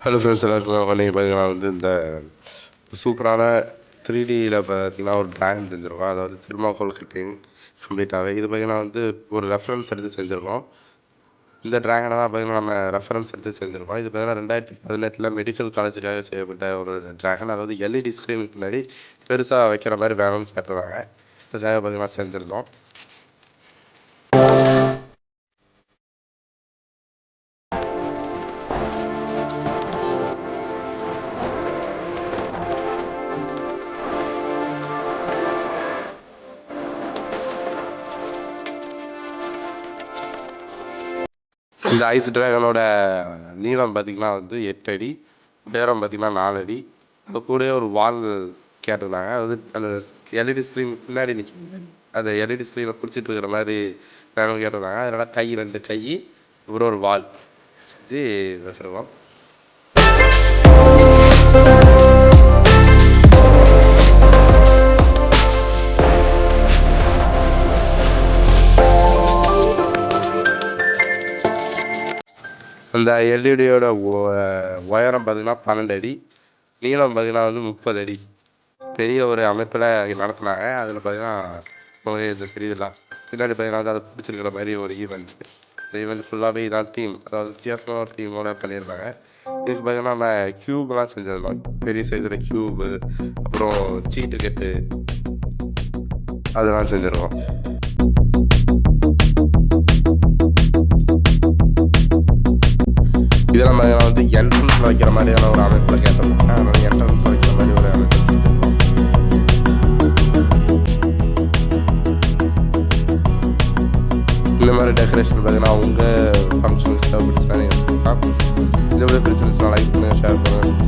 Hello friends எல்லாருக்கும் வணக்கம். பார்த்தீங்கன்னா இந்த சூப்பரான 3Dயில் பார்த்தீங்கன்னா ஒரு ட்ராயிங் செஞ்சுருக்கோம். அதாவது திருமாக்கோள் கட்டிங் கம்ப்ளீட்டாகவே இது பார்த்தீங்கன்னா ஒரு ரெஃபரன்ஸ் எடுத்து செஞ்சுருக்கோம். இந்த ட்ராகனை தான் பார்த்தீங்கன்னா நம்ம ரெஃபரன்ஸ் எடுத்து செஞ்சுருக்கோம். இது பார்த்தீங்கன்னா 2018 மெடிக்கல் காலேஜுக்காக செய்யப்பட்ட ஒரு ட்ராகன். அதாவது எல்இடி ஸ்க்ரீனுக்கு முன்னாடி பெருசாக வைக்கிற மாதிரி வேணும்னு கேட்டிருந்தாங்க. இதுக்காக பார்த்தீங்கன்னா செஞ்சுருந்தோம். இந்த ஐஸ் ட்ராகனோட நீளம் பார்த்திங்கன்னா 8 அடி, உயரம் பார்த்திங்கன்னா 4 அடி. அது கூடவே ஒரு வால் கேட்டிருந்தாங்க. அது அந்த எல்இடி ஸ்க்ரீன் பின்னாடி நிற்கிது, அந்த எல்இடி ஸ்க்ரீனை பிடிச்சிட்டு இருக்கிற மாதிரி வேணும்னு கேட்டிருந்தாங்க. அதனால் 2 கை அப்புறம் ஒரு வால் செஞ்சு வச்சுருக்கோம். அந்த எல்இடியோட உயரம் பார்த்திங்கன்னா 12 அடி, நீளம் பார்த்திங்கன்னா 30 அடி. பெரிய ஒரு அமைப்பில் நடத்துனாங்க. அதில் பார்த்திங்கன்னா இது தெரியுதுல, பின்னாடி பார்த்திங்கன்னா அதை பிடிச்சிருக்கிற மாதிரி ஒரு ஈவெண்ட். இந்த ஈவெண்ட் ஃபுல்லாகவே இதான் தீம், அதாவது வித்தியாசமான ஒரு தீமோட பண்ணியிருந்தாங்க. இதுக்கு பார்த்திங்கன்னா நம்ம க்யூப்லாம் செஞ்சிருந்தோம். பெரிய சைஸில் க்யூபு, அப்புறம் சீட்டு கட்டு அதெல்லாம் செஞ்சுருக்கோம். இதெல்லாம் பார்த்தீங்கன்னா என்ட்ரன்ஸில் வைக்கிற மாதிரியான ஒரு அமைப்பில் கேட்டிருந்தாங்க. அதனால் என்ட்ரன்ஸில் வைக்கிற மாதிரி ஒரு அமைப்பில் செஞ்சுருக்கோம். இந்த மாதிரி டெக்கரேஷன் பார்த்தீங்கன்னா உங்கள் ஃபங்க்ஷனுக்கு தேவைப்படுச்சுன்னா நீங்கள் சொல்லலாம். இந்த மாதிரி பிடிச்சிருந்துச்சுன்னா லைக் பண்ணுங்கள், ஷேர் பண்ணுங்கள்.